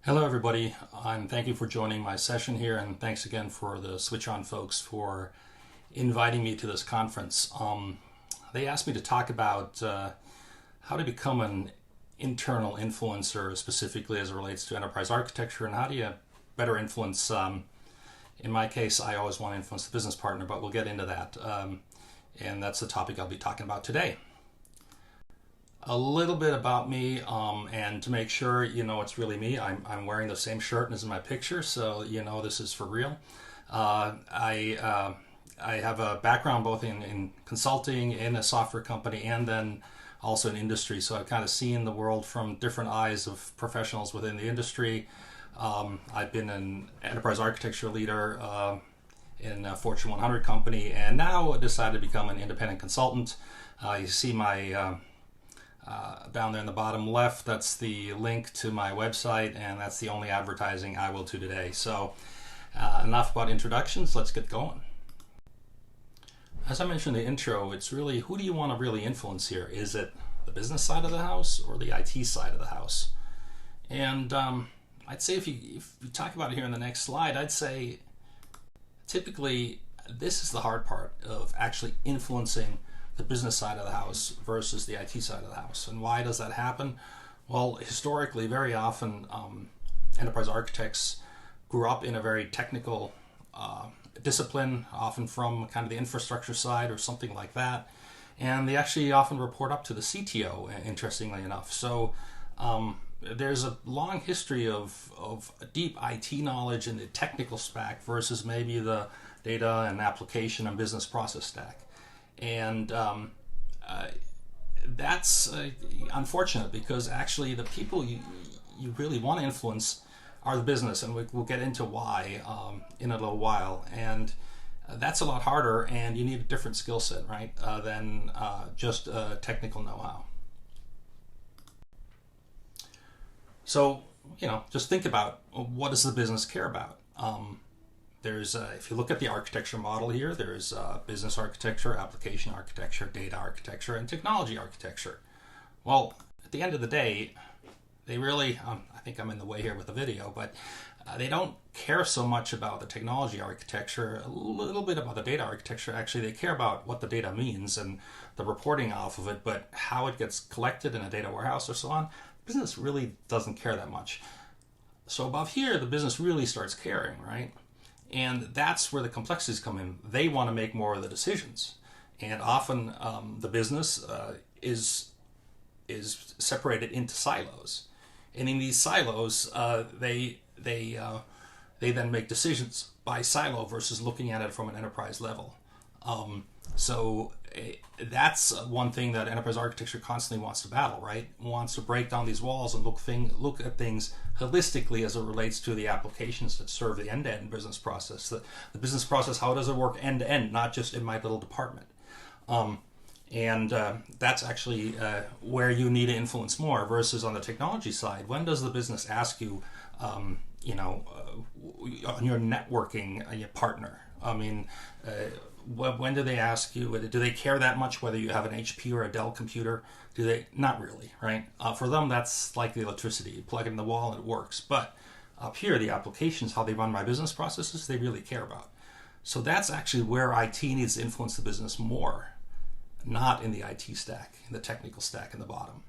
Hello, everybody, and thank you for joining my session here, and thanks again for the SwitchOn folks for inviting me to this conference. They asked me to talk about how to become an internal influencer, specifically as it relates to enterprise architecture, and how do you better influence. In my case, I always want to influence the business partner, but we'll get into that, and that's the topic I'll be talking about today. A little bit about me, and to make sure you know it's really me, I'm wearing the same shirt as in my picture, so you know this is for real. I have a background both in consulting, in a software company, and then also in industry, so I've kind of seen the world from different eyes of professionals within the industry. I've been an enterprise architecture leader in a Fortune 100 company, and now decided to become an independent consultant. You see my down there in the bottom left, that's the link to my website, and that's the only advertising I will do today. So enough about introductions, let's get going. As I mentioned in the intro, it's really who do you want to really influence here? Is it the business side of the house or the IT side of the house? And I'd say if you talk about it here in the next slide, I'd say typically this is the hard part of actually influencing the business side of the house versus the IT side of the house. And why does that happen? Well, historically, very often enterprise architects grew up in a very technical discipline, often from kind of the infrastructure side or something like that. And they actually often report up to the CTO, interestingly enough. So there's a long history of deep IT knowledge in the technical stack versus maybe the data and application and business process stack. And that's unfortunate because actually the people you really want to influence are the business, and we'll get into why in a little while. And that's a lot harder, and you need a different skill set, right, than just technical know-how. So, just think about what does the business care about? There's, if you look at the architecture model here, there's business architecture, application architecture, data architecture, and technology architecture. Well, at the end of the day, they really, I think I'm in the way here with the video, but they don't care so much about the technology architecture, a little bit about the data architecture. Actually, they care about what the data means and the reporting off of it, but how it gets collected in a data warehouse or so on, business really doesn't care that much. So above here, the business really starts caring, right? And that's where the complexities come in. They want to make more of the decisions, and often the business is separated into silos. And in these silos, they then make decisions by silo versus looking at it from an enterprise level. So that's one thing that enterprise architecture constantly wants to battle, right? Wants to break down these walls and look at things holistically as it relates to the applications that serve the end-to-end business process. The business process, how does it work end-to-end, not just in my little department? And that's actually where you need to influence more versus on the technology side. When does the business ask you, on your networking your partner? I mean, when do they ask you? Do they care that much whether you have an HP or a Dell computer? Do they? Not really, right? For them, that's like the electricity. You plug it in the wall and it works. But up here, the applications, how they run my business processes, they really care about. So that's actually where IT needs to influence the business more, not in the IT stack, in the technical stack in the bottom.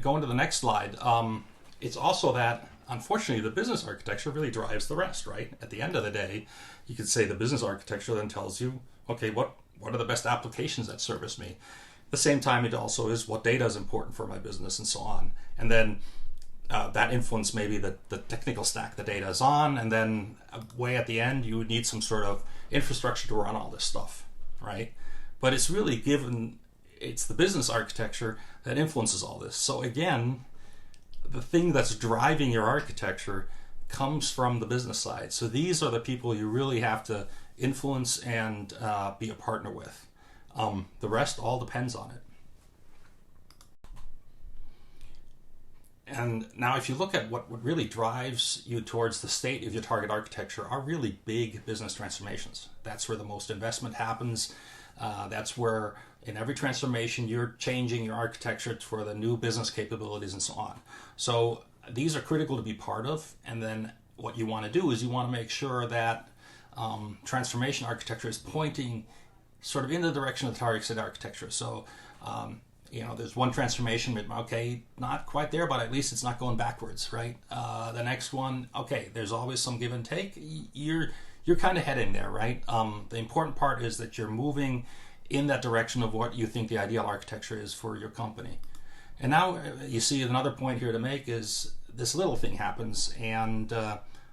Going to the next slide, it's also that, unfortunately, the business architecture really drives the rest, right? At the end of the day, you could say the business architecture then tells you, okay, what are the best applications that service me? At the same time, it also is what data is important for my business and so on. And then that influence maybe the technical stack the data is on, and then way at the end, you would need some sort of infrastructure to run all this stuff, right? But it's really it's the business architecture that influences all this. So again, the thing that's driving your architecture comes from the business side. So these are the people you really have to influence and be a partner with. The rest all depends on it. And now if you look at what really drives you towards the state of your target architecture are really big business transformations. That's where the most investment happens. That's where In every transformation, you're changing your architecture for the new business capabilities and so on. So these are critical to be part of. And then what you want to do is you want to make sure that transformation architecture is pointing sort of in the direction of the target state architecture. So, there's one transformation, okay, not quite there, but at least it's not going backwards, right? The next one, okay, there's always some give and take. You're kind of heading there, right? The important part is that you're moving in that direction of what you think the ideal architecture is for your company. And now you see another point here to make is this little thing happens and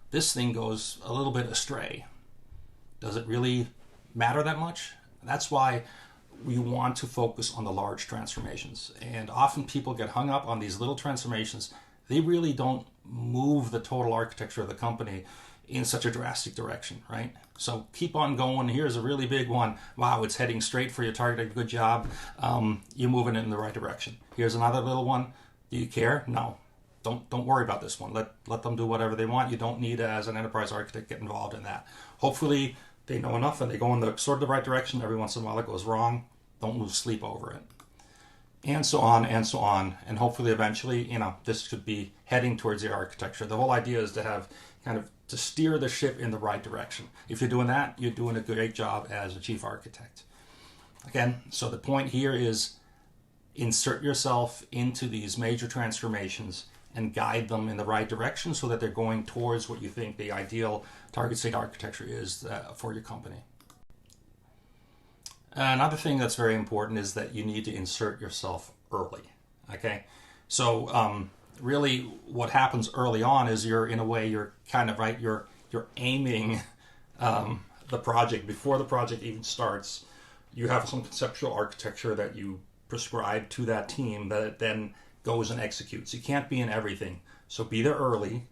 this thing goes a little bit astray. Does it really matter that much? That's why we want to focus on the large transformations. And often people get hung up on these little transformations. They really don't move the total architecture of the company in such a drastic direction, right? So keep on going. Here's a really big one. Wow, it's heading straight for your target. Good job. You're moving it in the right direction. Here's another little one. Do you care? No. Don't worry about this one. Let them do whatever they want. You don't need, as an enterprise architect, get involved in that. Hopefully they know enough and they go in the sort of the right direction. Every once in a while it goes wrong. Don't lose sleep over it. And so on and so on. And hopefully eventually, this could be heading towards the architecture. The whole idea is to have to steer the ship in the right direction. If you're doing that, you're doing a great job as a chief architect. Again, so the point here is insert yourself into these major transformations and guide them in the right direction so that they're going towards what you think the ideal target state architecture is for your company. Another thing that's very important is that you need to insert yourself early. Okay, so really what happens early on is you're kind of right. You're aiming the project before the project even starts. You have some conceptual architecture that you prescribe to that team that it then goes and executes. You can't be in everything, so be there early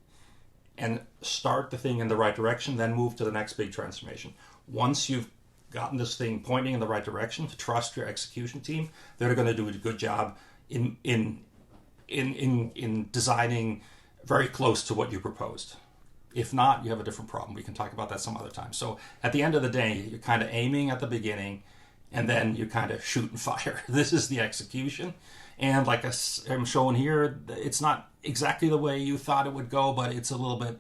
and start the thing in the right direction. Then move to the next big transformation. Once you've gotten this thing pointing in the right direction, to trust your execution team. They're going to do a good job in designing very close to what you proposed. If not, you have a different problem. We can talk about that some other time. So at the end of the day, you're kind of aiming at the beginning, and then you kind of shoot and fire. This is the execution. And like I'm showing here, it's not exactly the way you thought it would go, but it's a little bit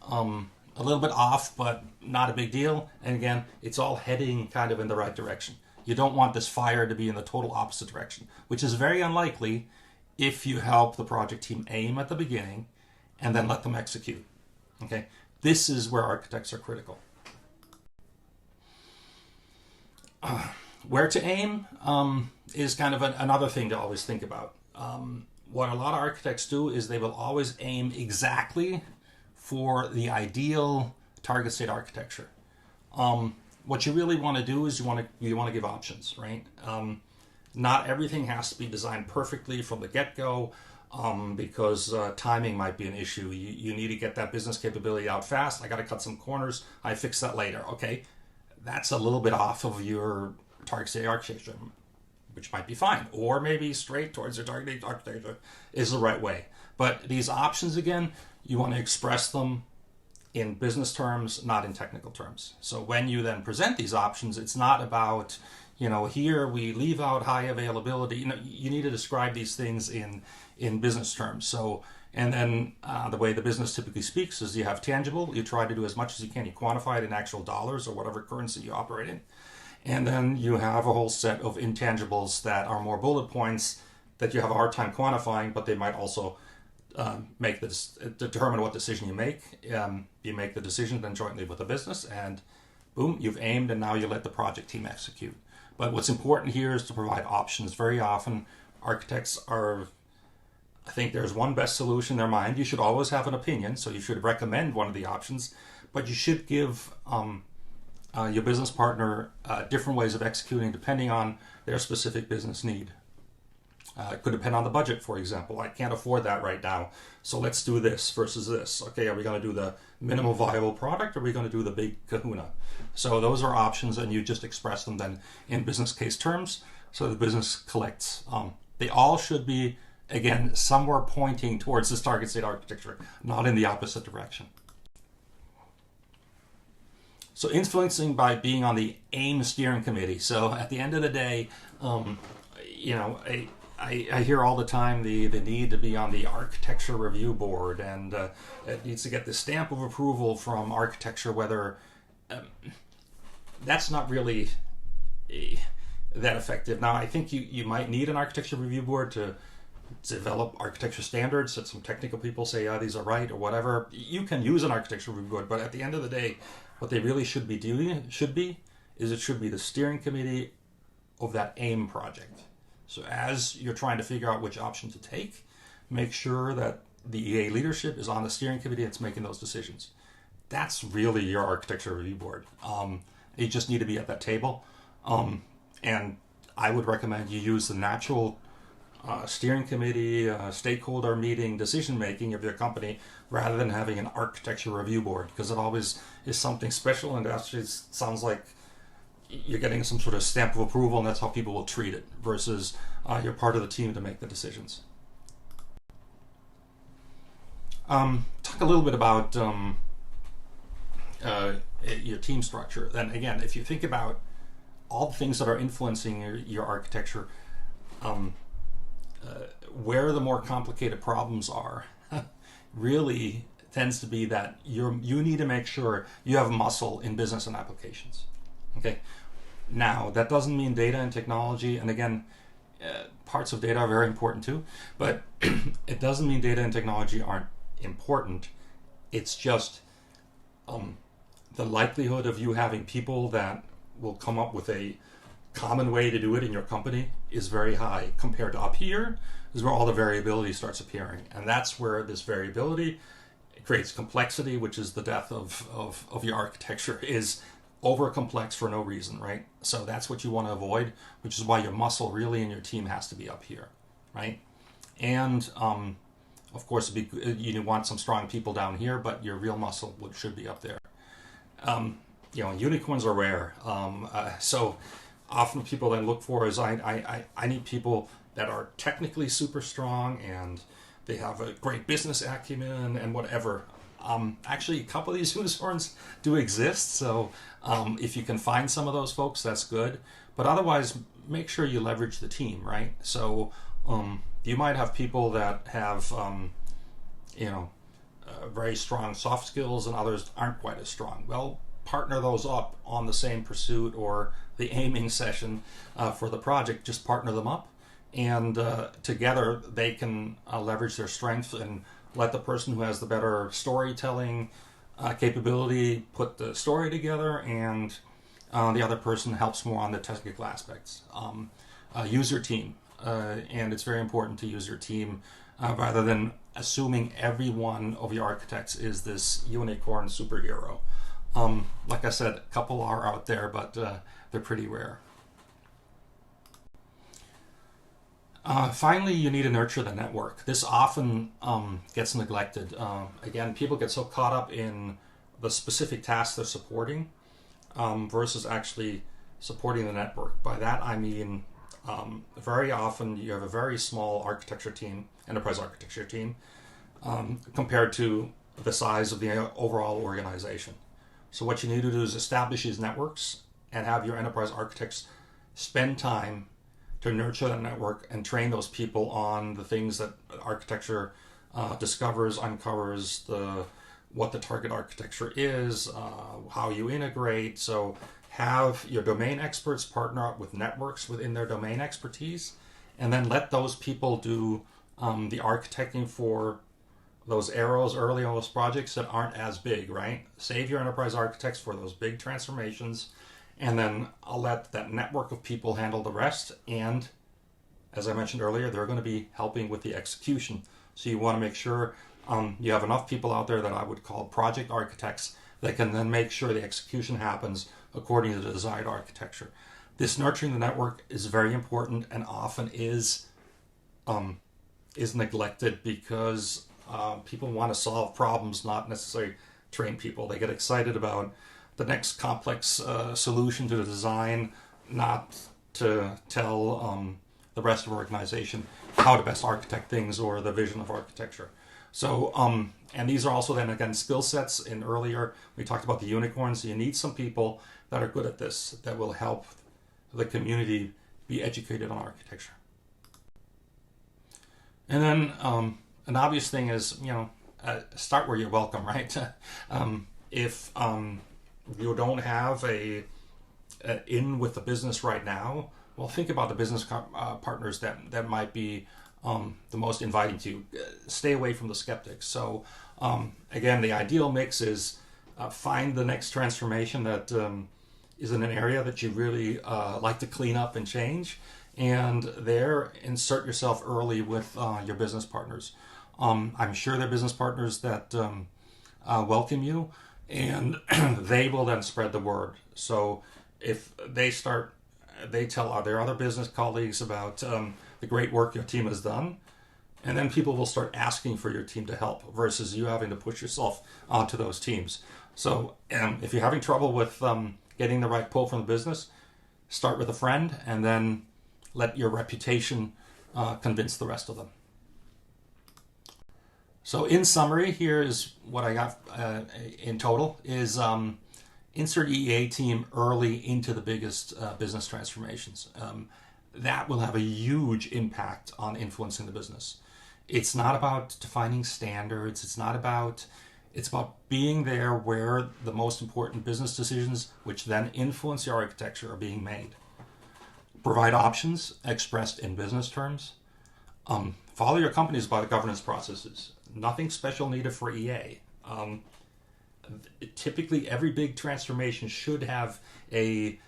off, but not a big deal. And again, it's all heading kind of in the right direction. You don't want this fire to be in the total opposite direction, which is very unlikely if you help the project team aim at the beginning and then let them execute. Okay, this is where architects are critical. Where to aim is kind of another thing to always think about. What a lot of architects do is they will always aim exactly for the ideal target state architecture. What you really want to do is you want to give options, right? Not everything has to be designed perfectly from the get-go because timing might be an issue. You need to get that business capability out fast. I got to cut some corners. I fix that later. Okay, that's a little bit off of your target state architecture, which might be fine. Or maybe straight towards your target state architecture is the right way. But these options, again, you want to express them in business terms, not in technical terms. So when you then present these options, it's not about, here we leave out high availability. You need to describe these things in business terms. So, and then the way the business typically speaks is you have tangible. You try to do as much as you can. You quantify it in actual dollars or whatever currency you operate in. And then you have a whole set of intangibles that are more bullet points that you have a hard time quantifying, but they might also determine what decision you make. You make the decision then jointly with the business, and boom, you've aimed, and now you let the project team execute. But what's important here is to provide options. Very often, architects I think there's one best solution in their mind. You should always have an opinion, so you should recommend one of the options, but you should give your business partner different ways of executing depending on their specific business need. It could depend on the budget, for example. I can't afford that right now, so let's do this versus this. Okay, are we going to do the minimal viable product, or are we going to do the big kahuna? So those are options, and you just express them then in business case terms so the business collects. They all should be, again, somewhere pointing towards this target state architecture, not in the opposite direction. So influencing by being on the AIM steering committee. So at the end of the day, you know, I hear all the time the need to be on the architecture review board, and it needs to get the stamp of approval from architecture, whether that's not really that effective. Now, I think you might need an architecture review board to develop architecture standards that some technical people say, yeah, these are right or whatever. You can use an architecture review board, but at the end of the day, what they really should be doing should be the steering committee of that AIM project. So as you're trying to figure out which option to take, make sure that the EA leadership is on the steering committee that's making those decisions. That's really your architecture review board. You just need to be at that table. And I would recommend you use the natural steering committee, stakeholder meeting, decision making of your company rather than having an architecture review board, because it always is something special and actually sounds like you're getting some sort of stamp of approval, and that's how people will treat it, versus you're part of the team to make the decisions. Talk a little bit about your team structure. Then again, if you think about all the things that are influencing your architecture, where the more complicated problems are, really tends to be that you need to make sure you have muscle in business and applications. Okay. Now, that doesn't mean data and technology, and again, parts of data are very important too, but it doesn't mean data and technology aren't important. It's just the likelihood of you having people that will come up with a common way to do it in your company is very high compared to up here is where all the variability starts appearing. And that's where this variability creates complexity, which is the death of your architecture, is over complex for no reason, right? So that's what you want to avoid, which is why your muscle really in your team has to be up here, right? And of course, you want some strong people down here, but your real muscle should be up there. You know, unicorns are rare. So often people then look for is I need people that are technically super strong and they have a great business acumen and whatever. Actually, a couple of these unicorns do exist, so if you can find some of those folks, that's good. But otherwise, make sure you leverage the team, right? So you might have people that have, very strong soft skills and others aren't quite as strong. Well, partner those up on the same pursuit or the aiming session for the project. Just partner them up, and together they can leverage their strengths and let the person who has the better storytelling capability put the story together, and the other person helps more on the technical aspects. Use your team, and it's very important to use your team rather than assuming every one of your architects is this unicorn superhero. Like I said, a couple are out there, but they're pretty rare. Finally, you need to nurture the network. This often gets neglected. Again, people get so caught up in the specific tasks they're supporting versus actually supporting the network. By that, I mean very often you have a very small architecture team, enterprise architecture team, compared to the size of the overall organization. So what you need to do is establish these networks and have your enterprise architects spend time to nurture the network and train those people on the things that architecture discovers, uncovers, what the target architecture is, how you integrate. So have your domain experts partner up with networks within their domain expertise, and then let those people do the architecting for those arrows early on those projects that aren't as big, right? Save your enterprise architects for those big transformations, and then I'll let that network of people handle the rest. And as I mentioned earlier, they're going to be helping with the execution. So you want to make sure you have enough people out there that I would call project architects that can then make sure the execution happens according to the desired architecture. This nurturing the network is very important and often is neglected because people want to solve problems, not necessarily train people. They get excited about the next complex solution to the design, not to tell the rest of the organization how to best architect things or the vision of architecture. So, and these are also then again skill sets. In earlier, we talked about the unicorns. So you need some people that are good at this that will help the community be educated on architecture. And then an obvious thing is, start where you're welcome, right? If you don't have a in with the business right now, well, think about the business partners that might be the most inviting to you. Stay away from the skeptics. So again, the ideal mix is find the next transformation that is in an area that you really like to clean up and change, and there insert yourself early with your business partners. I'm sure they're business partners that welcome you, and they will then spread the word. So if they tell their other business colleagues about the great work your team has done, and then people will start asking for your team to help versus you having to push yourself onto those teams. So if you're having trouble with getting the right pull from the business, start with a friend and then let your reputation convince the rest of them. So in summary, here is what I got in total is insert EA team early into the biggest business transformations. That will have a huge impact on influencing the business. It's not about defining standards. It's about being there where the most important business decisions, which then influence the architecture, are being made. Provide options expressed in business terms. Follow your companies by the governance processes. Nothing special needed for EA. Typically, every big transformation should have a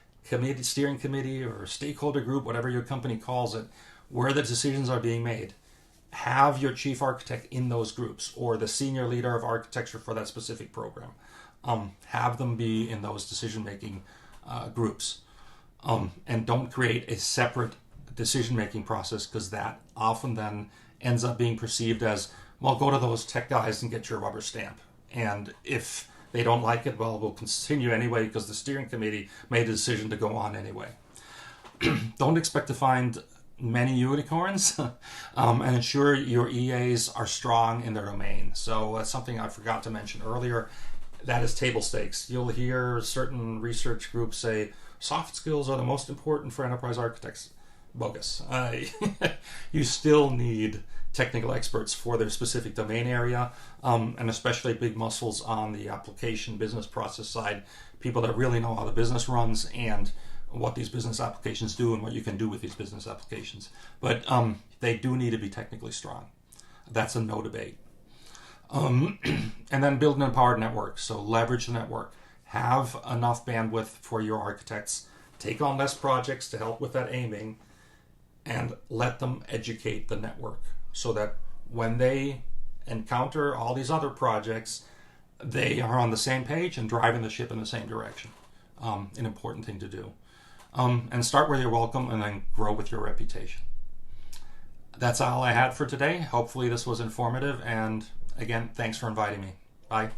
steering committee or stakeholder group, whatever your company calls it, where the decisions are being made. Have your chief architect in those groups or the senior leader of architecture for that specific program. Have them be in those decision-making groups. And don't create a separate decision-making process, because that often then ends up being perceived as, well, go to those tech guys and get your rubber stamp. And if they don't like it, well, we'll continue anyway because the steering committee made a decision to go on anyway. Don't expect to find many unicorns and ensure your EAs are strong in their domain. So that's something I forgot to mention earlier. That is table stakes. You'll hear certain research groups say soft skills are the most important for enterprise architects. Bogus. You still need technical experts for their specific domain area, and especially big muscles on the application business process side, people that really know how the business runs and what these business applications do and what you can do with these business applications. But they do need to be technically strong. That's a no debate. And then build an empowered network. So leverage the network. Have enough bandwidth for your architects. Take on less projects to help with that aiming, and let them educate the network so that when they encounter all these other projects, they are on the same page and driving the ship in the same direction. An important thing to do. And start where you're welcome and then grow with your reputation. That's all I had for today. Hopefully this was informative, and again, thanks for inviting me. Bye.